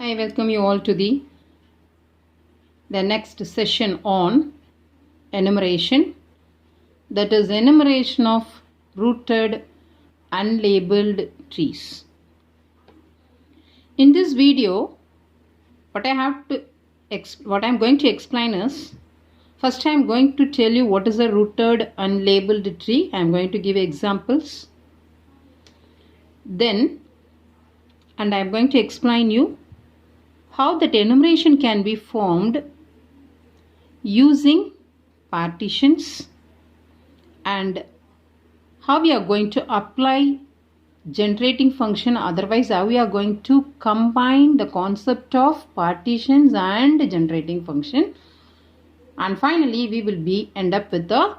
I welcome you all to the next session on enumeration, that is enumeration of rooted unlabeled trees. In this video, what I'm going to explain is, first I'm going to tell you what is a rooted unlabeled tree. I'm going to give examples. Then, and I'm going to explain you how that enumeration can be formed using partitions and how we are going to apply generating function, otherwise how we are going to combine the concept of partitions and generating function, and finally we will end up with the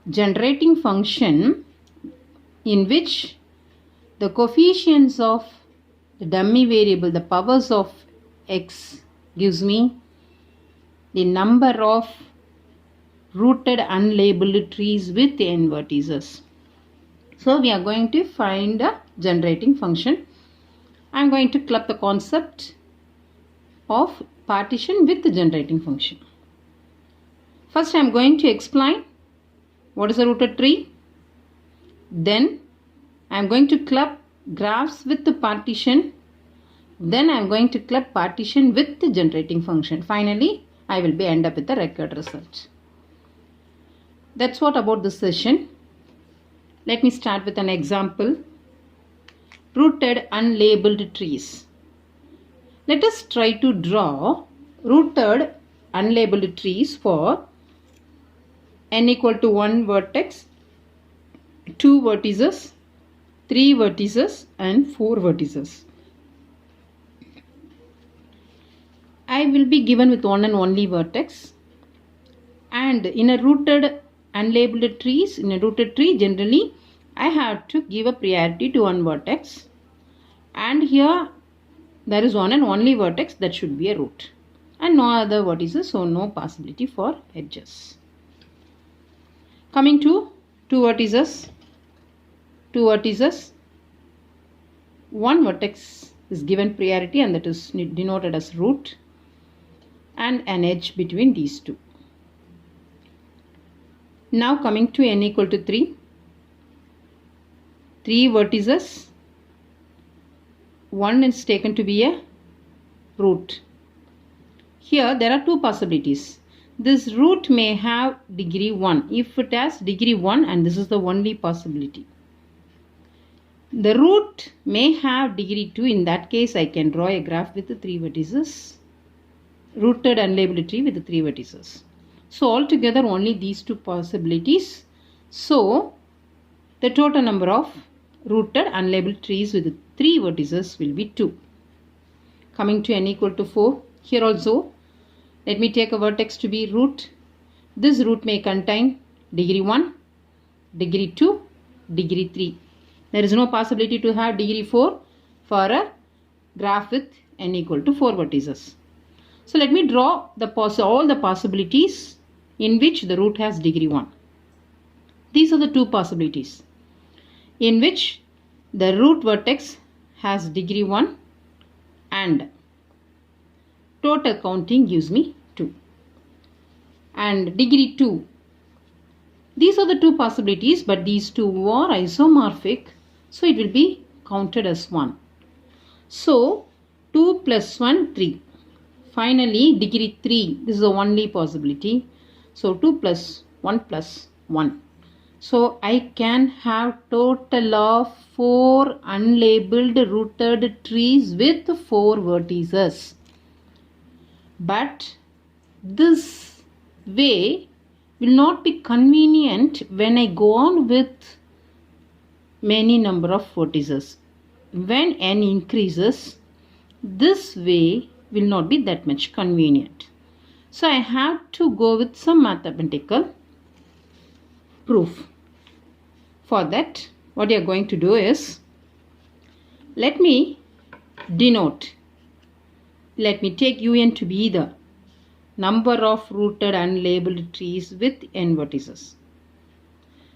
generating function in which the coefficients of the dummy variable, the powers of x, gives me the number of rooted unlabeled trees with n vertices. So we are going to find a generating function. I am going to club the concept of partition with the generating function. First I am going to explain what is a rooted tree. Then I am going to club graphs with the partition. Then I am going to club partition with the generating function. Finally, I will end up with the record result. That's what about this session. Let me start with an example. Rooted unlabeled trees. Let us try to draw rooted unlabeled trees for n equal to 1 vertex, 2 vertices, 3 vertices and 4 vertices. I will be given with one and only vertex, and in a rooted unlabeled trees, in a rooted tree generally I have to give a priority to one vertex, and here there is one and only vertex, that should be a root, and no other vertices, so no possibility for edges. Coming to two vertices, one vertex is given priority and that is denoted as root, and an edge between these two. Now coming to n equal to 3 vertices, one is taken to be a root. Here there are two possibilities. This root may have degree 1. If it has degree 1, and this is the only possibility. The root may have degree 2. In that case I can draw a graph with the 3 vertices. Rooted unlabeled tree with the 3 vertices. So altogether only these two possibilities. So the total number of rooted unlabeled trees with 3 vertices will be 2. Coming to n equal to 4. Here also let me take a vertex to be root. This root may contain degree 1, degree 2, degree 3. There is no possibility to have degree 4 for a graph with n equal to 4 vertices. So let me draw all the possibilities in which the root has degree 1. These are the two possibilities in which the root vertex has degree 1 and total counting gives me 2. And degree 2. These are the two possibilities, but these two are isomorphic, so it will be counted as 1. So 2 plus 1, 3. Finally, degree 3, this is the only possibility. So 2 plus 1 plus 1. So I can have total of 4 unlabeled rooted trees with 4 vertices. But this way will not be convenient when I go on with many number of vertices. When n increases, this way will not be that much convenient. So I have to go with some mathematical proof. For that, what you are going to do is, let me take un to be the number of rooted unlabeled trees with n vertices.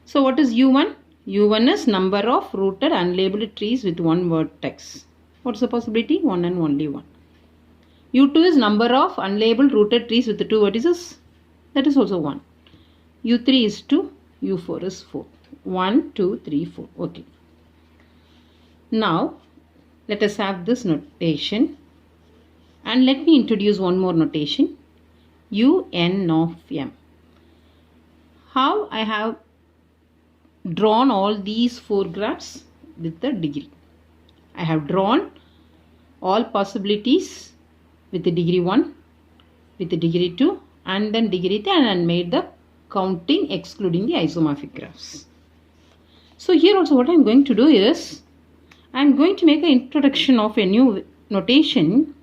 So what is u1? u1 is number of rooted unlabeled trees with one vertex. What's the possibility? 1 and only 1. U2 is number of unlabeled rooted trees with the 2 vertices. That is also 1. U3 is 2. U4 is 4. 1, 2, 3, 4. Okay. Now, let us have this notation. And let me introduce one more notation. Un of m. How I have drawn all these 4 graphs with the degree. I have drawn all possibilities with the degree 1, with the degree 2, and then degree 3, and made the counting excluding the isomorphic graphs. So here also what I am going to do is, I am going to make an introduction of a new notation,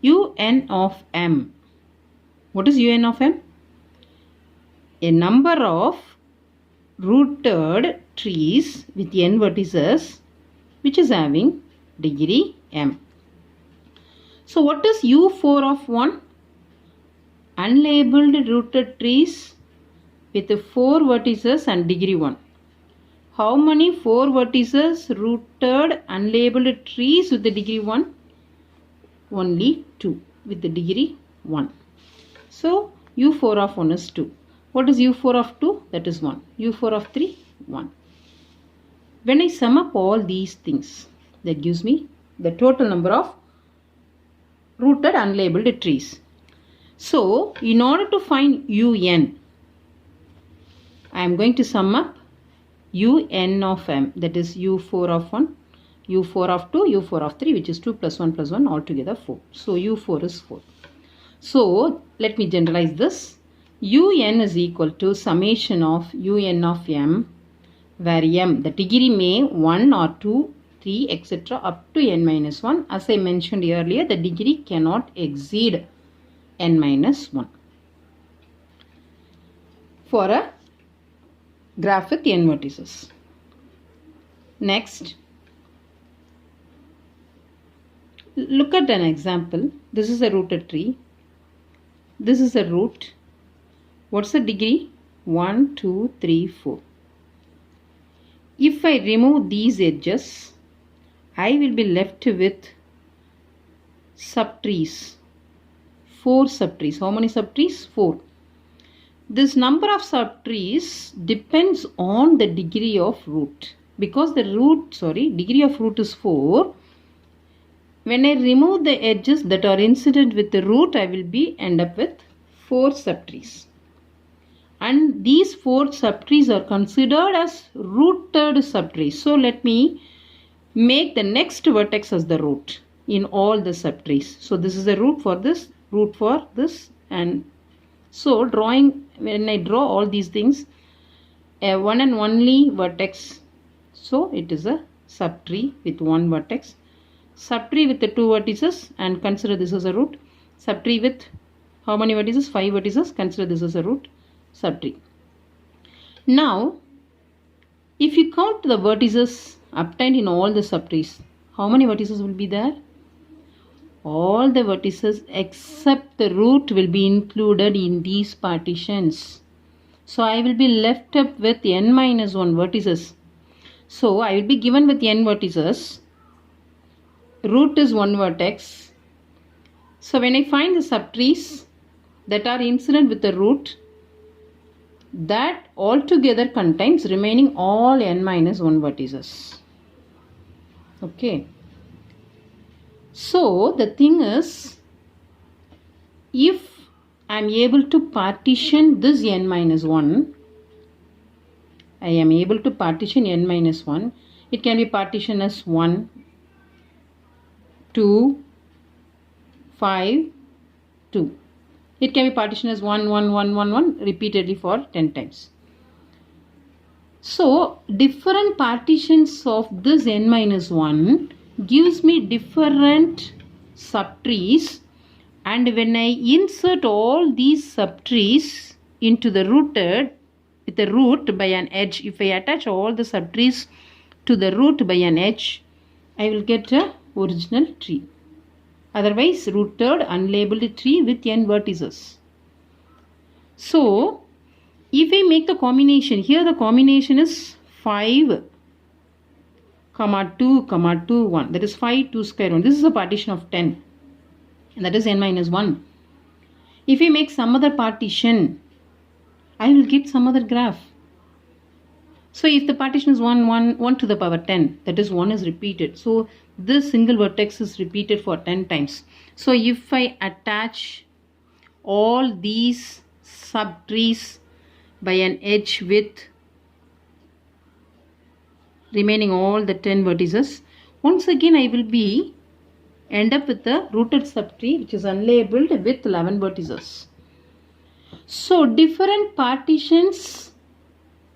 Un of m. What is Un of m? A number of rooted trees with n vertices which is having degree m. So what is U4 of 1? Unlabeled rooted trees with 4 vertices and degree 1. How many 4 vertices rooted unlabeled trees with the degree 1? Only 2 with the degree 1. So U4 of 1 is 2. What is U4 of 2? That is 1. U4 of 3, 1. When I sum up all these things, that gives me the total number of rooted unlabeled trees. So, in order to find Un, I am going to sum up Un of m, that is U4 of 1, U4 of 2, U4 of 3, which is 2 plus 1 plus 1, altogether 4. So, U4 is 4. So, let me generalize this. Un is equal to summation of Un of m, where m, the degree may 1 or 2, 3, etc. up to n minus 1. As I mentioned earlier, the degree cannot exceed n minus 1 for a graph with n vertices. Next, look at an example. This is a rooted tree. This is a root. What's the degree? 1, 2, 3, 4. If I remove these edges, I will be left with subtrees. 4 subtrees. How many subtrees? 4. This number of subtrees depends on the degree of root. Because the degree of root is 4. When I remove the edges that are incident with the root, I will end up with 4 subtrees. And these 4 subtrees are considered as rooted subtrees. So let me make the next vertex as the root in all the subtrees. So this is the root for this, and so when I draw all these things, a one and only vertex. So it is a subtree with 1 vertex. Subtree with the 2 vertices, and consider this as a root. Subtree with how many vertices? 5 vertices. Consider this as a root. Subtree. Now, if you count the vertices obtained in all the subtrees, how many vertices will be there? All the vertices except the root will be included in these partitions. So I will be left up with n minus 1 vertices. So I will be given with n vertices. Root is 1 vertex. So when I find the subtrees that are incident with the root, that altogether contains remaining all n minus 1 vertices. Okay. So the thing is, if I am able to partition this n minus 1, I am able to partition n minus 1. It can be partitioned as 1, 2, 5, 2. It can be partitioned as 1, 1, 1, 1, 1 repeatedly for 10 times. So, different partitions of this n minus 1 gives me different subtrees, and when I insert all these subtrees into the rooted with the root by an edge, if I attach all the subtrees to the root by an edge, I will get a original tree. Otherwise, rooted unlabeled tree with n vertices. So, if I make the combination, here the combination is 5, 2, 2, 1. That is 5, 2 square 1. This is a partition of 10. that is n minus 1. If we make some other partition, I will get some other graph. So if the partition is 1 to the power 10, that is 1 is repeated. So this single vertex is repeated for 10 times. So if I attach all these subtrees by an edge with remaining all the 10 vertices, once again I will end up with a rooted subtree which is unlabeled with 11 vertices. So different partitions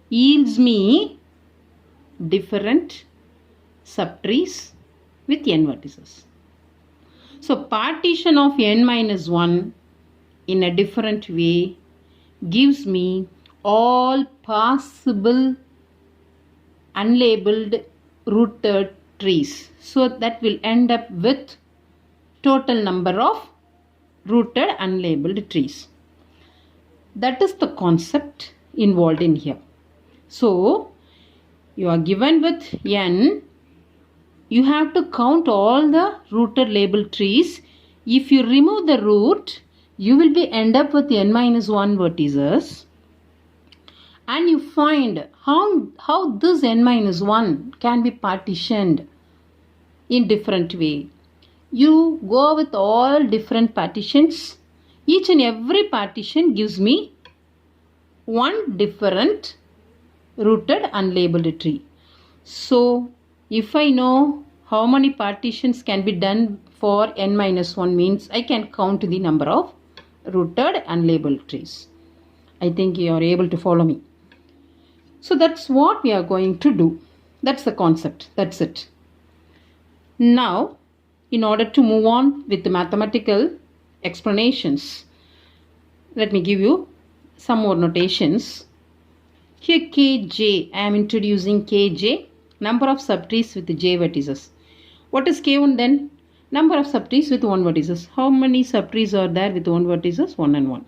yields me different subtrees with n vertices. So partition of n minus 1 in a different way gives me all possible unlabeled rooted trees. So that will end up with total number of rooted unlabeled trees. That is the concept involved in here. So you are given with n, you have to count all the rooted labeled trees. If you remove the root, you will end up with n minus 1 vertices, and you find how this n minus 1 can be partitioned in different way. You go with all different partitions. Each and every partition gives me one different rooted unlabeled tree. So if I know how many partitions can be done for n minus 1 means I can count the number of rooted unlabeled trees. I think you are able to follow me. So that's what we are going to do. That's the concept. That's it. Now, in order to move on with the mathematical explanations, let me give you some more notations. Here Kj, I am introducing Kj, number of subtrees with j vertices. What is K1 then? Number of subtrees with 1 vertices. How many subtrees are there with 1 vertices? 1 and 1.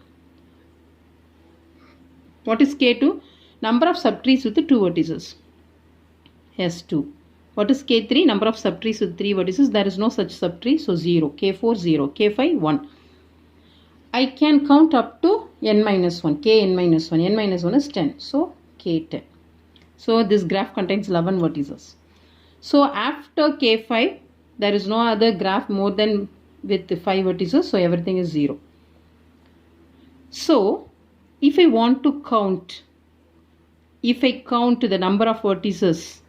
What is K2? Number of subtrees with 2 vertices. S2. What is K3? Number of subtrees with 3 vertices. There is no such subtree, so 0. K4, 0. K5, 1. I can count up to n minus 1. Kn minus 1. n minus 1 is 10. So K10. So this graph contains 11 vertices. So after K5, there is no other graph more than with the 5 vertices. So everything is 0. So if I want to count, if I count the number of vertices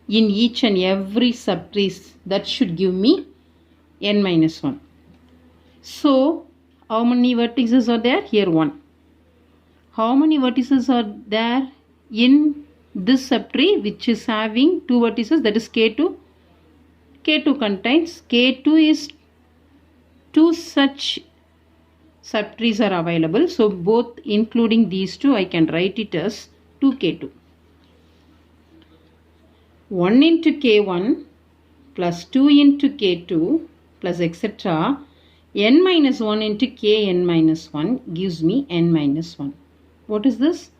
in each and every subtrees, that should give me n minus 1. So how many vertices are there? Here 1. How many vertices are there in this subtree which is having 2 vertices? That is K2. K2 contains, K2 is 2 such subtrees are available. So both including these two, I can write it as 2K2. 1 into K1 plus 2 into K2 plus etc. n minus 1 into Kn minus 1 gives me n minus 1. What is this?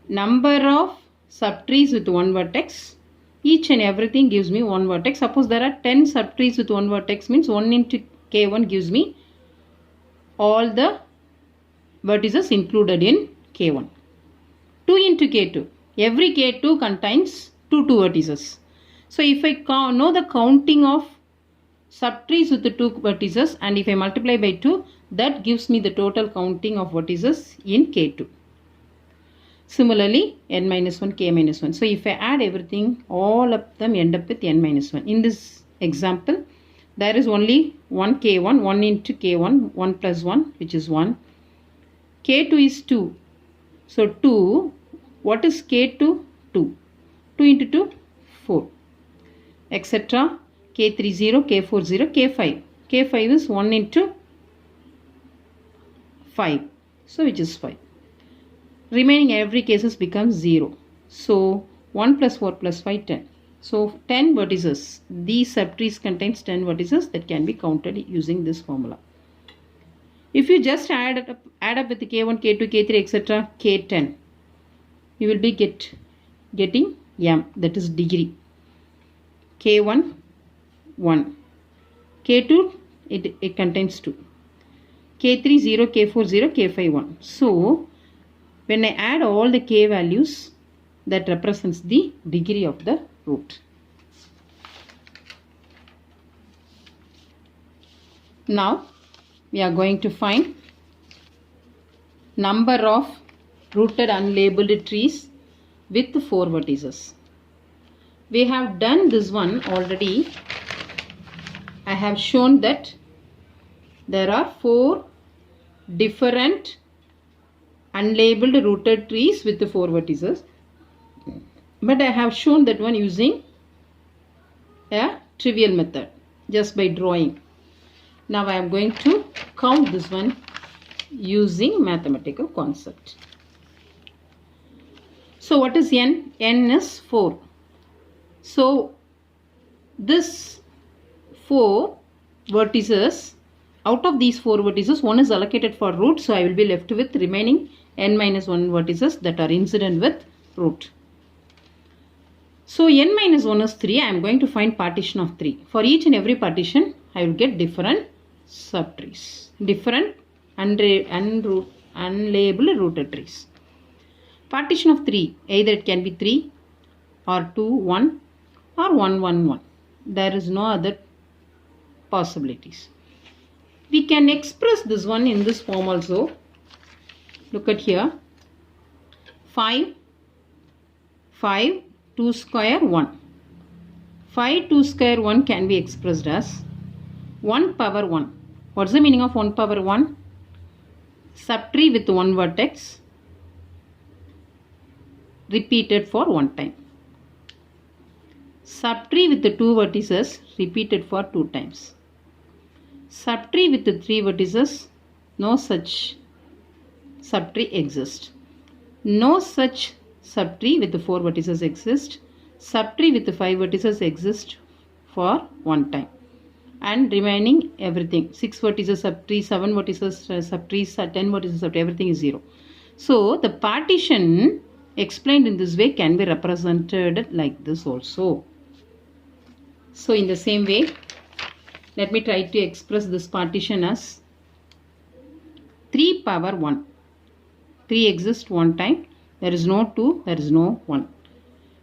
Number of subtrees with 1 vertex. Each and everything gives me 1 vertex. Suppose there are 10 subtrees with 1 vertex, means 1 into K1 gives me all the vertices included in K1. 2 into K2. Every K2 contains 2 vertices. So if I know the counting of subtrees with the 2 vertices, and if I multiply by 2, that gives me the total counting of vertices in K2. Similarly, n minus 1, k minus 1. So if I add everything, all of them end up with n minus 1. In this example, there is only 1 K1, 1 into K1, 1 plus 1, which is 1. K2 is 2. So 2, what is K2? 2. 2 into 2, 4. Etc. K3, 0, K4, 0, K5. K5 is 1 into 5. So which is 5. Remaining every cases becomes 0. So 1 plus 4 plus 5, 10. So 10 vertices. These subtrees contains 10 vertices that can be counted using this formula. If you just add up with the K1, K2, K3, etc., K10, you will be getting m, that is degree. K1, 1. K2, it contains 2. K3 0, K4 0, K5 1. So when I add all the K values, that represents the degree of the root. Now we are going to find number of rooted unlabeled trees with 4 vertices. We have done this one already. I have shown that there are 4 different unlabeled rooted trees with the 4 vertices. But I have shown that one using a trivial method, just by drawing. Now I am going to count this one using mathematical concept. So what is n? N is 4. So this 4 vertices, out of these 4 vertices, one is allocated for root. So I will be left with remaining n minus 1 vertices that are incident with root. So n minus 1 is 3. I am going to find partition of 3. For each and every partition, I will get different subtrees, different unlabeled rooted trees. Partition of 3, either it can be 3 or 2 1 or 1 1 1. There is no other possibilities. We can express this one in this form also. Look at here. 5 2 square 1. 5 2 square 1 can be expressed as 1 power 1. What's the meaning of 1 power 1? Subtree with 1 vertex repeated for 1 time. Subtree with the 2 vertices repeated for 2 times. Subtree with the 3 vertices, no such subtree exists. No such subtree with the 4 vertices exists. Subtree with the 5 vertices exists for 1 time. And remaining everything, 6 vertices subtree, 7 vertices subtrees, 10 vertices subtree, everything is 0. So the partition explained in this way can be represented like this also. So in the same way, let me try to express this partition as 3 power 1. 3 exists 1 time. There is no 2, there is no 1.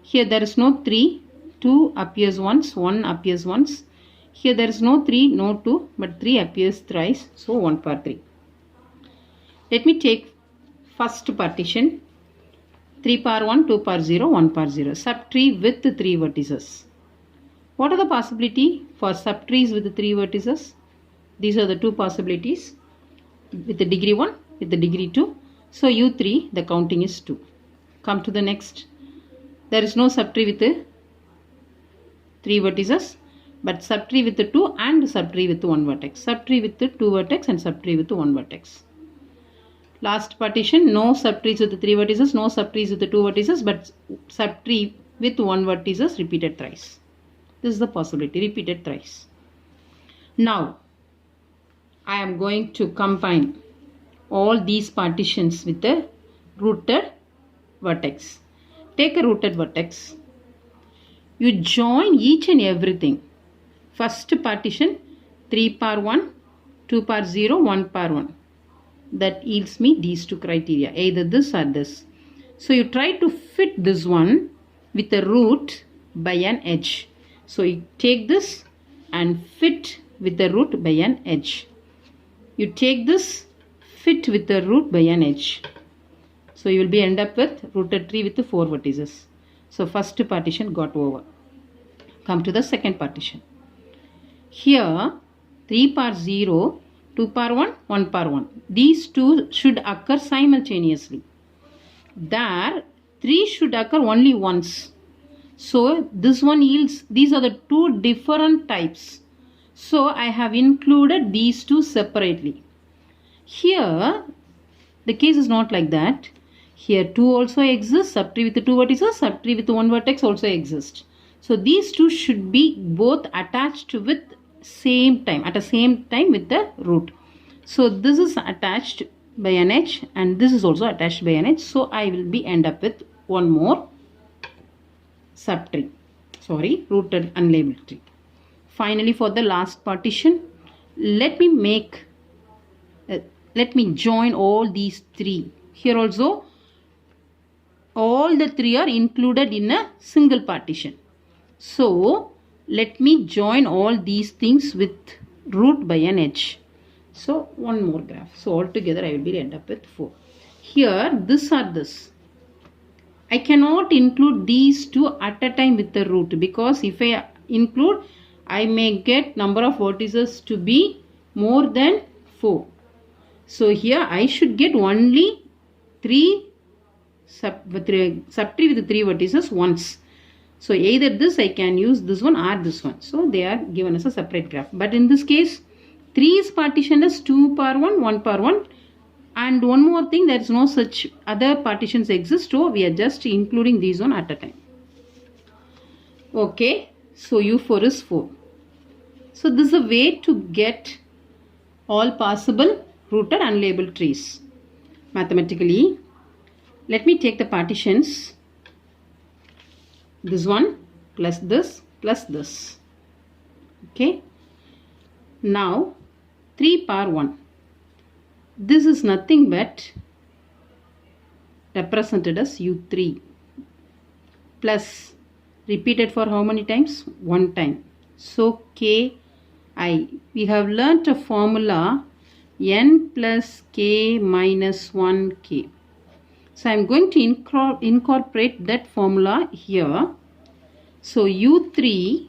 Here there is no 3, 2 appears once, 1 appears once. Here there is no 3, no 2, but 3 appears thrice, so 1 power 3. Let me take first partition, 3 power 1, 2 power 0, 1 power 0. Subtree with 3 vertices. What are the possibility for subtrees with the 3 vertices? These are the 2 possibilities, with the degree 1, with the degree 2. So U3, the counting is 2. Come to the next. There is no subtree with the 3 vertices, but subtree with the 2 and subtree with the 1 vertex. Subtree with the 2 vertex and subtree with the 1 vertex. Last partition, no subtrees with the 3 vertices, no subtrees with the 2 vertices, but subtree with 1 vertices repeated thrice. This is the possibility, repeated thrice. Now, I am going to combine all these partitions with the rooted vertex. Take a rooted vertex. You join each and everything. First partition, 3 power 1, 2 power 0, 1 power 1. That yields me these 2 criteria, either this or this. So you try to fit this one with a root by an edge. So you take this and fit with the root by an edge. You take this, fit with the root by an edge. So you will be end up with rooted tree with the 4 vertices. So first partition got over. Come to the second partition. Here 3 power 0, 2 power 1, 1 power 1. These two should occur simultaneously. There 3 should occur only once. So this one yields, these are the 2 different types. So I have included these 2 separately. Here the case is not like that. Here 2 also exists, subtree with the 2 vertices, subtree with the 1 vertex also exists. So these 2 should be both attached with same time, at the same time with the root. So this is attached by an edge and this is also attached by an edge. So I will be end up with one more subtree, rooted unlabeled tree. Finally, for the last partition, let me join all these three. Here also all the three are included in a single partition. So let me join all these things with root by an edge. So one more graph. So altogether I will end up with 4. Here this or this. I cannot include these two at a time with the root, because if I include, I may get number of vertices to be more than 4. So here I should get only 3 subtree with 3 vertices once. So either this I can use this one or this one. So they are given as a separate graph. But in this case 3 is partitioned as 2 power 1, 1 power 1. And one more thing, there is no such other partitions exist. So we are just including these one at a time. Okay. So U4 is 4. So this is a way to get all possible rooted unlabeled trees. Mathematically, let me take the partitions. This one plus this plus this. Okay. Now 3 power 1. This is nothing but represented as U3 plus repeated for how many times? 1 time. So Ki. We have learnt a formula n plus k minus 1 k. So I am going to incorporate that formula here. So U3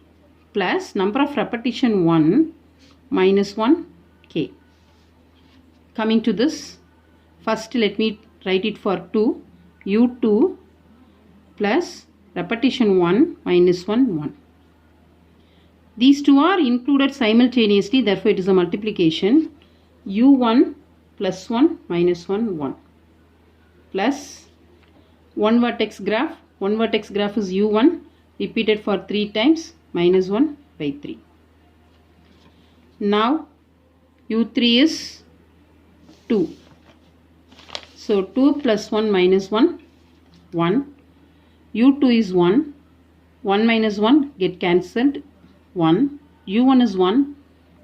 plus number of repetition 1 minus 1 k. Coming to this, first let me write it for 2. U2 plus repetition 1 minus 1 1. These two are included simultaneously, therefore it is a multiplication. U1 plus 1 minus 1 1 plus 1 vertex graph. 1 vertex graph is U1 repeated for 3 times minus 1 by 3. Now U3 is 2. So 2 plus 1 minus 1 1. U2 is 1. 1 minus 1 get cancelled. 1. U1 is 1.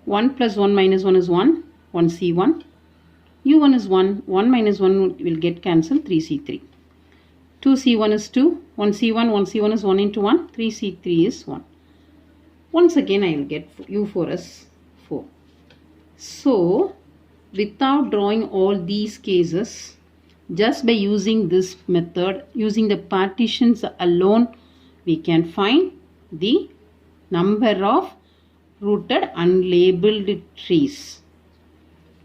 1 plus 1 minus 1 is 1. 1C1. U1 is 1. 1 minus 1 will get cancelled. 3C3. 2C1 is 2. 1C1. 1C1 is 1 into 1. 3C3 is 1. Once again I will get U4 as 4. So without drawing all these cases, just by using this method, using the partitions alone, we can find the number of rooted unlabeled trees.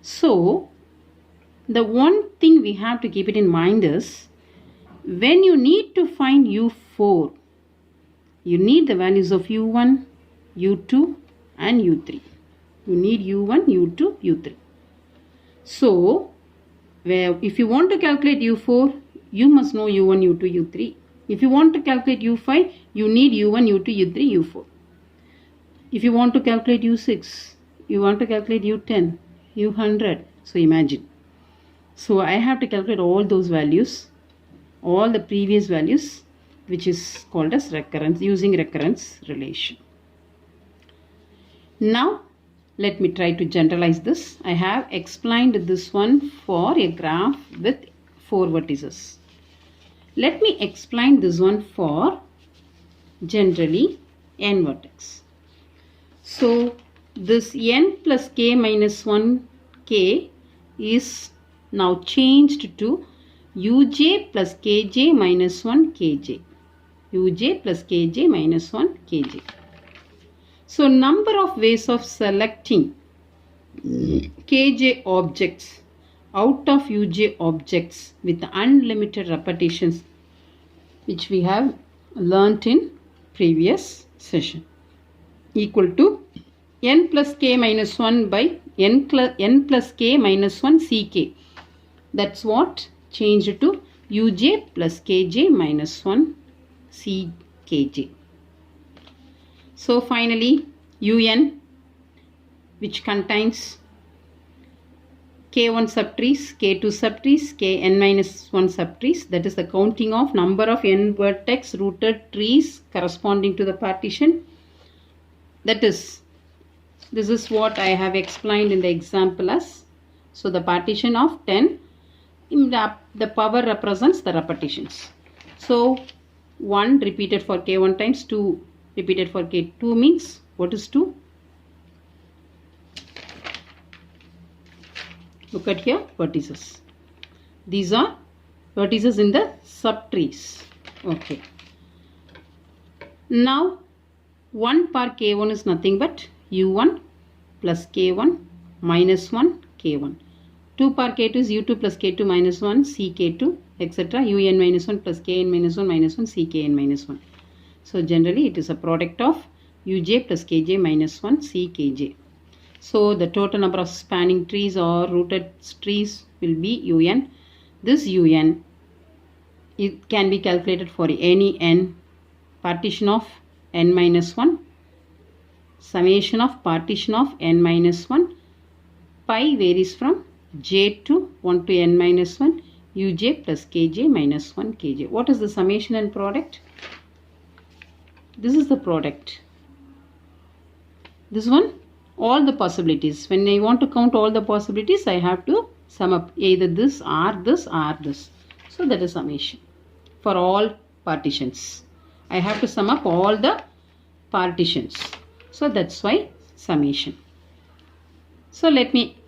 So the one thing we have to keep it in mind is, when you need to find U4, you need the values of U1, U2 and U3. You need U1, U2, U3. So if you want to calculate U4, you must know U1, U2, U3. If you want to calculate U5, you need U1, U2, U3, U4. If you want to calculate U6, you want to calculate U10, U100. So imagine. So I have to calculate all those values, all the previous values, which is called as recurrence, using recurrence relation. Now let me try to generalize this. I have explained this one for a graph with 4 vertices. Let me explain this one for generally n vertex. So this n plus k minus 1 k is now changed to uj plus kj minus 1 kj. Uj plus kj minus 1 kj. So number of ways of selecting kj objects out of uj objects with unlimited repetitions, which we have learnt in previous session, equal to n plus k minus 1 by n plus k minus 1 ck. That's what changed to uj plus kj minus 1 ckj. So finally un, which contains k1 subtrees, k2 subtrees, kn minus 1 subtrees, that is the counting of number of n vertex rooted trees corresponding to the partition. That is This is what I have explained in the example as. So the partition of 10, the power represents the repetitions. So 1 repeated for k1 times, 2 repeated for k2 means what is 2? Look at here, vertices. These are vertices in the subtrees. Okay. Now 1 per k1 is nothing but u1 plus k1 minus 1 k1. 2 per k2 is u2 plus k2 minus 1 ck2 etc. un minus 1 plus kn minus 1 minus 1 ckn minus 1. So generally it is a product of uj plus kj minus 1 ckj. So the total number of spanning trees or rooted trees will be un. This un, it can be calculated for any n. Partition of n minus 1, summation of partition of n minus 1, pi varies from j to 1 to n minus 1, uj plus kj minus 1 kj. What is the summation and product? This is the product. This one, all the possibilities. When I want to count all the possibilities, I have to sum up either this or this or this. So that is summation for all partitions. I have to sum up all the partitions. So that's why summation. So let me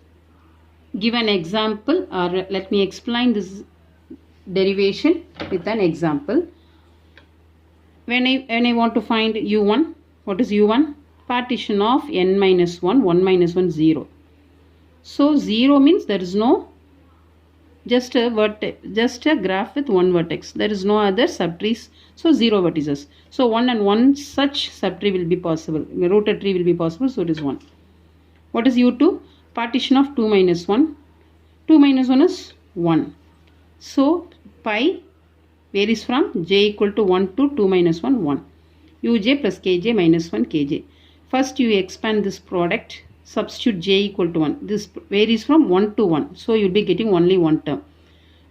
give an example, or let me explain this derivation with an example. When I want to find u1, what is u1? Partition of n minus 1, 1 minus 1, 0. So 0 means there is no, just a graph with one vertex. There is no other subtrees. So 0 vertices. So 1 and 1 such subtree will be possible. The rooted tree will be possible. So it is 1. What is u2? Partition of 2 minus 1. 2 minus 1 is 1. So pi varies from j equal to 1 to 2 minus 1, 1. uj plus kj minus 1 kj. First you expand this product. Substitute j equal to 1. This varies from 1 to 1. So you will be getting only one term.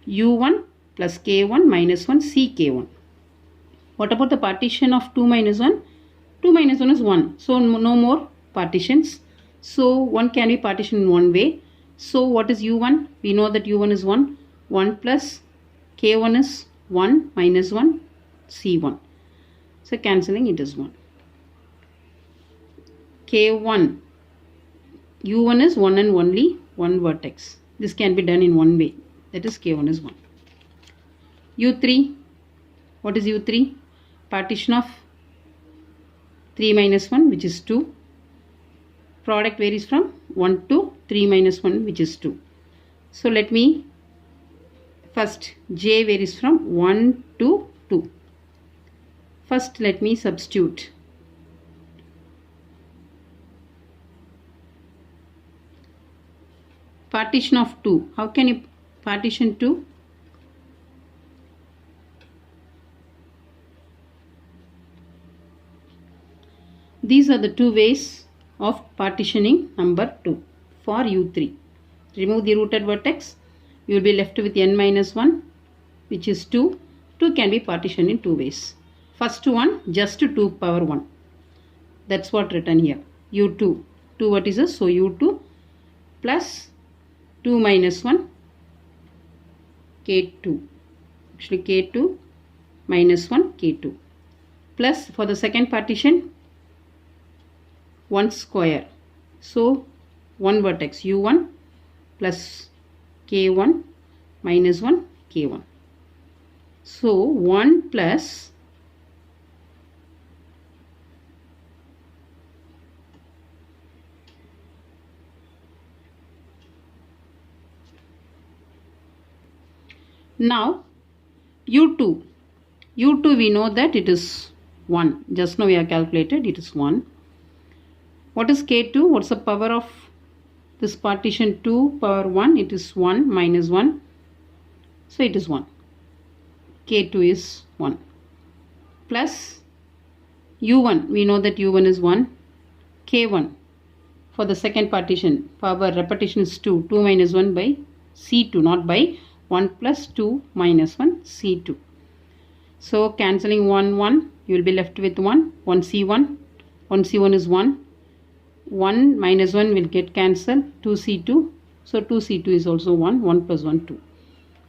u1 plus k1 minus 1 ck1. What about the partition of 2 minus 1? 2 minus 1 is 1. So no more partitions. So 1 can be partitioned in one way. So what is u1? We know that u1 is 1. 1 plus k1 is 1 minus 1 c1. So cancelling it is 1. k1. u1 is 1 and only one vertex. This can be done in one way. That is k1 is 1. u3. What is u3? Partition of 3 minus 1 which is 2. Product varies from 1 to 3 minus 1 which is 2. So let me first j varies from 1 to 2. First let me substitute. Partition of 2. How can you partition 2? These are the two ways of partitioning number 2 for u3. Remove the rooted vertex. You will be left with n minus 1 which is 2. 2 can be partitioned in two ways. First one, just 2 power 1. That's what written here. u2. 2 vertices. So u2 plus 2 minus 1 k2. Actually k2 minus 1 k2. Plus for the second partition 1 square. So 1 vertex u1 plus k1 minus 1 k1. So 1 plus now u2. u2 we know that it is 1. Just now we have calculated it is 1. What is k2? What's the power of this partition? 2 power 1. It is 1 minus 1. So it is 1. k2 is 1. Plus u1. We know that u1 is 1. k1. For the second partition, power repetition is 2. 2 minus 1 by c2. Not by 1 plus 2 minus 1 c2. So cancelling 1 1. You will be left with 1. 1 c1. 1 c1 is 1. 1 minus 1 will get cancelled, 2c2. So 2c2 is also 1, 1 plus 1, 2.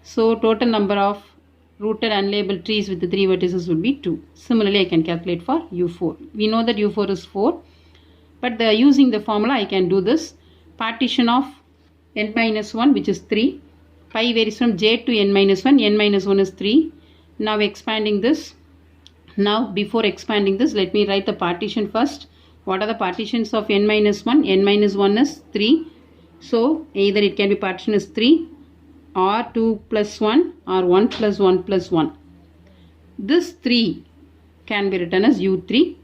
So total number of rooted unlabeled trees with the 3 vertices would be 2. Similarly, I can calculate for u4. We know that u4 is 4. But using the formula, I can do this. Partition of n minus 1, which is 3. Pi varies from j to n minus 1. N minus 1 is 3. Now expanding this. Now before expanding this, let me write the partition first. What are the partitions of n minus 1? N minus 1 is 3. So either it can be partition as 3 or 2 plus 1 or 1 plus 1 plus 1. This 3 can be written as u3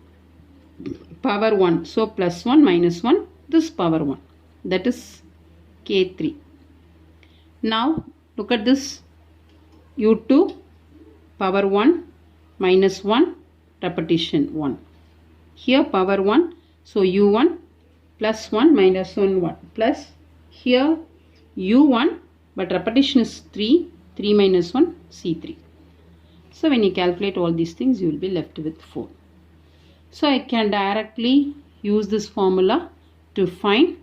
power 1. So plus 1 minus 1, this power 1. That is k3. Now look at this, u2 power 1 minus 1 repetition 1. Here power 1. So u1 plus 1 minus 1 1 plus here u1, but repetition is 3. 3 minus 1 c3. So when you calculate all these things, you will be left with 4. So I can directly use this formula to find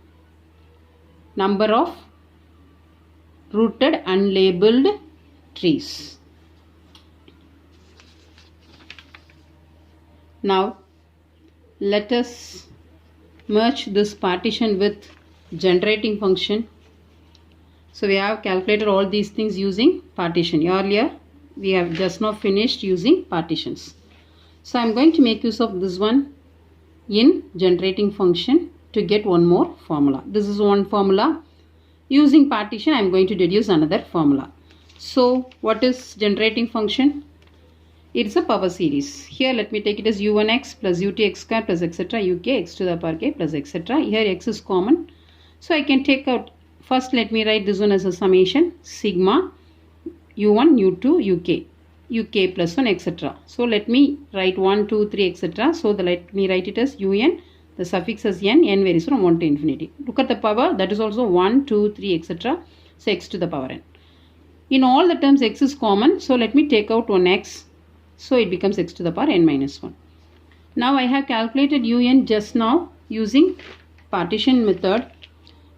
number of rooted unlabeled trees. Now let us merge this partition with generating function. So we have calculated all these things using partition. Earlier we have just now finished using partitions. So I am going to make use of this one in generating function to get one more formula. This is one formula. Using partition, I am going to deduce another formula. So what is generating function? It is a power series. Here let me take it as u1x plus u2x square plus etc. uk x to the power k plus etc. Here x is common. So I can take out, first let me write this one as a summation sigma u1 u2 uk plus 1 etc. So let me write 1, 2, 3 etc. So let me write it as un. The suffix is n varies from 1 to infinity. Look at the power, that is also 1, 2, 3 etc. So x to the power n. In all the terms x is common. So let me take out one x. So it becomes x to the power n minus 1. Now I have calculated un just now using partition method.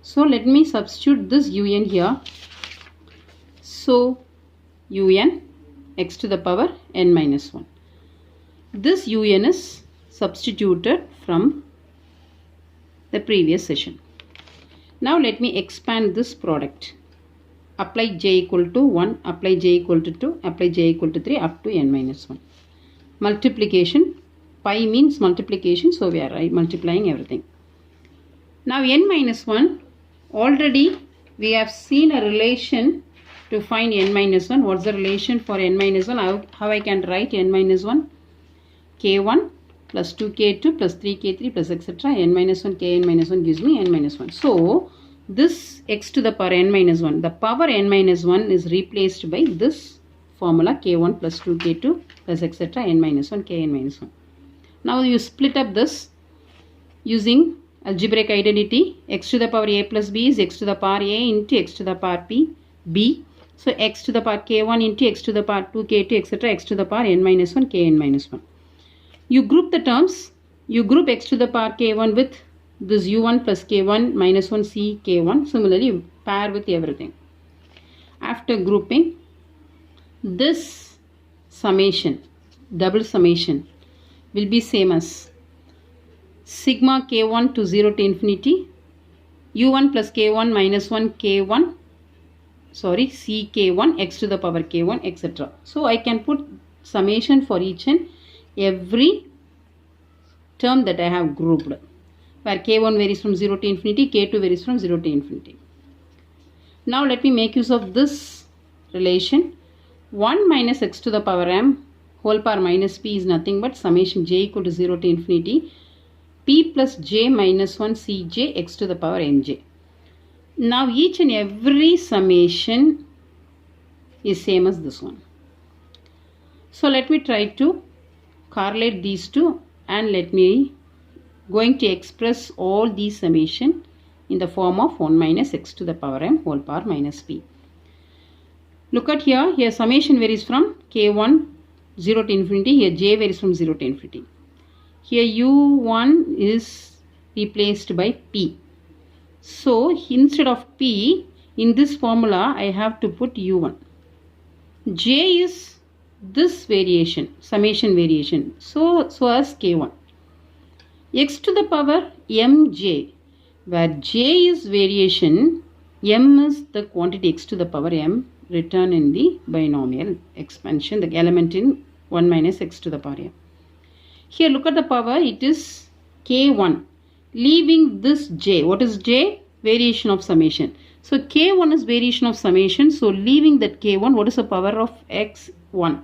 So let me substitute this un here. So un x to the power n minus 1. This un is substituted from the previous session. Now let me expand this product. Apply j equal to 1, apply j equal to 2, apply j equal to 3 up to n minus 1. Multiplication, pi means multiplication, so we are multiplying everything. Now n minus 1, already we have seen a relation to find n minus 1. What's the relation for n minus 1? How I can write n minus 1? k1 plus 2k2 plus 3k3 plus etc. n minus 1 kn minus 1 gives me n minus 1. So this x to the power n minus 1, the power n minus 1 is replaced by this formula k1 plus 2k2 plus etc. n minus 1 kn minus 1. Now you split up this using algebraic identity. X to the power a plus b is x to the power a into x to the power b. So x to the power k1 into x to the power 2k2 etc. x to the power n minus 1 kn minus 1. You group the terms. You group x to the power k1 with this u1 plus k1 minus 1 c k1. Similarly pair with everything. After grouping, this summation, double summation, will be same as sigma k1 to 0 to infinity u1 plus k1 minus 1 k1 c k1 x to the power k1 etc. So I can put summation for each and every term that I have grouped, where k1 varies from 0 to infinity, k2 varies from 0 to infinity. Now let me make use of this relation. 1 minus x to the power m whole power minus p is nothing but summation j equal to 0 to infinity p plus j minus 1 cj x to the power nj. Now each and every summation is same as this one. So let me try to correlate these two, and let me going to express all these summation in the form of 1 minus x to the power m whole power minus p. Look at here. Here summation varies from k1 0 to infinity. Here j varies from 0 to infinity. Here u1 is replaced by P. So instead of P, in this formula I have to put U1. J is this variation, summation variation. So as K1. X to the power mj, where j is variation, m is the quantity x to the power m written in the binomial expansion, the element in 1 minus x to the power m. Here look at the power, it is k1. Leaving this j, what is j? Variation of summation. So k1 is variation of summation. So leaving that k1, what is the power of x1?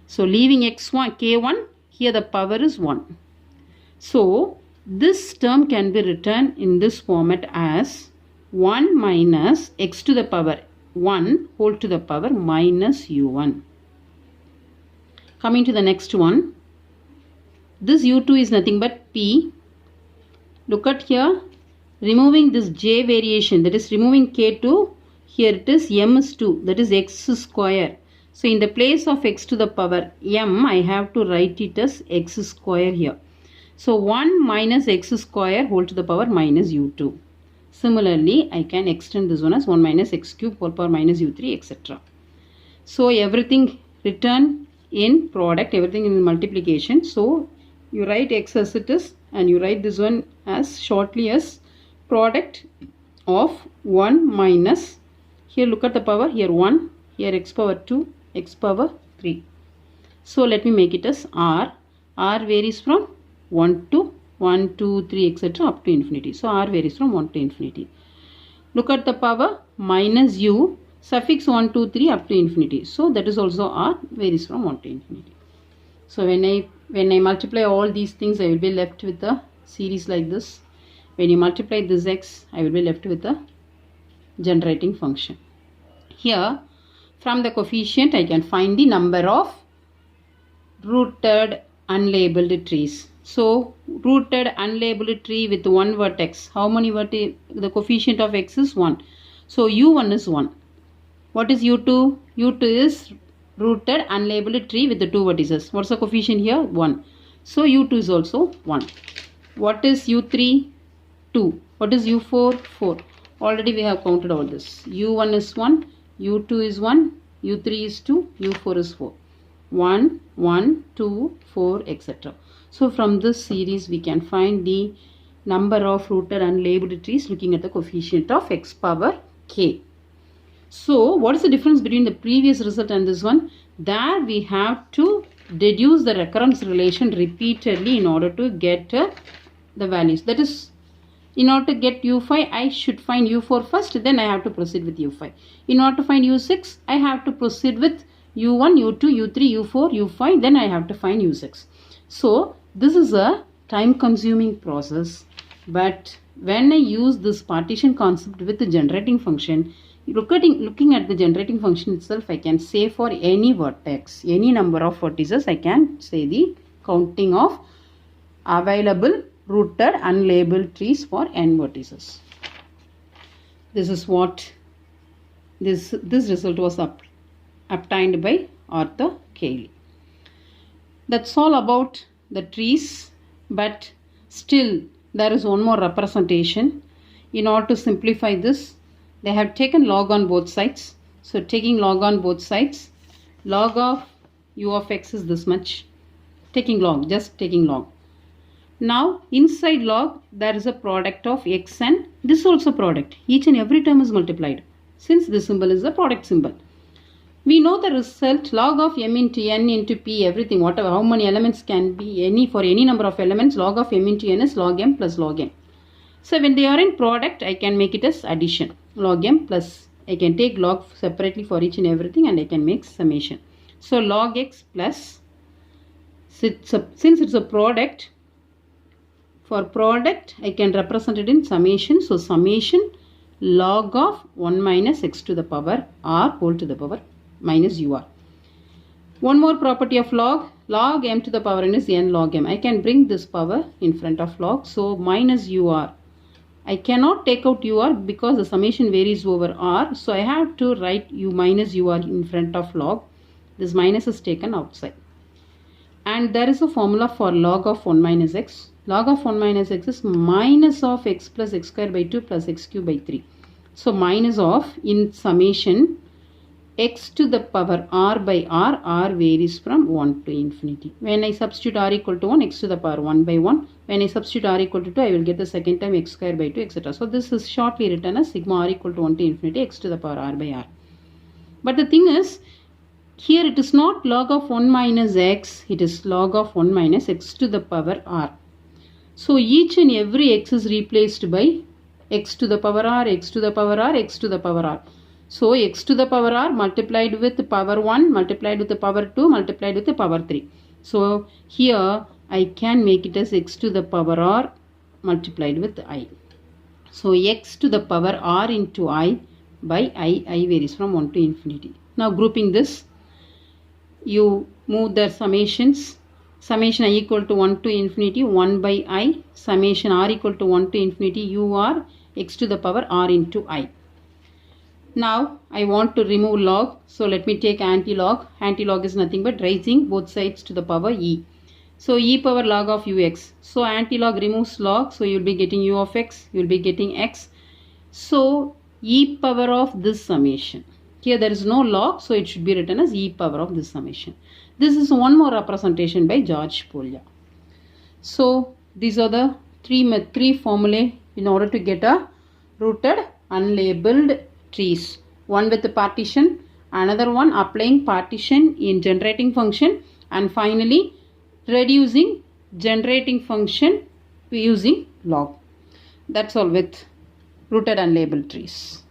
So leaving x1, k1, here the power is 1. So this term can be written in this format as 1 minus x to the power 1 whole to the power minus u1. Coming to the next one. This u2 is nothing but p. Look at here. Removing this j variation, that is removing k2, here it is m is 2, that is x square. So in the place of x to the power m, I have to write it as x square here. So 1 minus x square whole to the power minus u2. Similarly, I can extend this one as 1 minus x cube whole power minus u3, etc. So everything written in product, everything in multiplication. So you write x as it is and you write this one as shortly as product of 1 minus, here look at the power, here 1, here x power 2, x power 3. So let me make it as r. R varies from 1 to 1, 2, 3, etc. up to infinity. So r varies from 1 to infinity. Look at the power minus u, suffix 1, 2, 3 up to infinity. So that is also r varies from 1 to infinity. So when I multiply all these things, I will be left with a series like this. When you multiply this x, I will be left with a generating function. Here, from the coefficient, I can find the number of rooted unlabeled trees. So, rooted unlabeled tree with one vertex. How many vertex? The coefficient of x is 1. So, u1 is 1. What is u2? u2 is rooted unlabeled tree with the two vertices. What's the coefficient here? 1. So, u2 is also 1. What is u3? 2. What is u4? 4. Already we have counted all this. u1 is 1, u2 is 1, u3 is 2, u4 is 4. 1, 1, 2, 4, etc. So from this series we can find the number of rooted unlabeled trees looking at the coefficient of x power k. So what is the difference between the previous result and this one? There we have to deduce the recurrence relation repeatedly in order to get the values. That is, in order to get u5, I should find u4 first, then I have to proceed with u5. In order to find u6, I have to proceed with u1, u2, u3, u4, u5, then I have to find u6. So, this is a time consuming process, but when I use this partition concept with the generating function, looking at the generating function itself, I can say for any vertex, any number of vertices, I can say the counting of available rooted unlabeled trees for n vertices. This is what this result was obtained by Arthur Cayley. That's all about the trees, but still there is one more representation. In order to simplify this, they have taken log on both sides. So taking log on both sides, log of u of x is this much. Taking log, just taking log. Now inside log there is a product of x and this also product. Each and every term is multiplied. Since this symbol is the product symbol. We know the result log of m into n into p, everything, whatever, how many elements can be, any for any number of elements, log of m into n is log m plus log n. So when they are in product, I can make it as addition. Log m plus, I can take log separately for each and everything and I can make summation. So log x plus, since it's a product, for product, I can represent it in summation. So summation log of 1 minus x to the power r whole to the power minus ur. One more property of log, log m to the power n is n log m. I can bring this power in front of log. So minus ur. I cannot take out ur because the summation varies over r. So I have to write u minus ur in front of log. This minus is taken outside. And there is a formula for log of 1 minus x. Log of 1 minus x is minus of x plus x square by 2 plus x cube by 3. So minus of in summation x to the power r by r varies from 1 to infinity. When I substitute r equal to 1, x to the power 1 by 1. When I substitute r equal to 2, I will get the second time x square by 2, etc. So this is shortly written as sigma r equal to 1 to infinity x to the power r by r. But the thing is, here it is not log of 1 minus x, it is log of 1 minus x to the power r. So each and every x is replaced by x to the power r, x to the power r, x to the power r. So x to the power r multiplied with power 1, multiplied with the power 2, multiplied with the power 3. So here I can make it as x to the power r multiplied with I. So x to the power r into I by I varies from 1 to infinity. Now grouping this, you move the summations. Summation I equal to 1 to infinity 1 by I. Summation r equal to 1 to infinity u r x to the power r into I. Now I want to remove log. So let me take anti-log. Anti-log is nothing but raising both sides to the power e. So e power log of ux. So anti-log removes log. So you will be getting u of x. You will be getting x. So e power of this summation. Here there is no log, so it should be written as e power of this summation. This is one more representation by George Polya. So these are the three formulae in order to get a rooted unlabeled trees. One with the partition, another one applying partition in generating function, and finally reducing generating function using log. That's all with rooted unlabeled trees.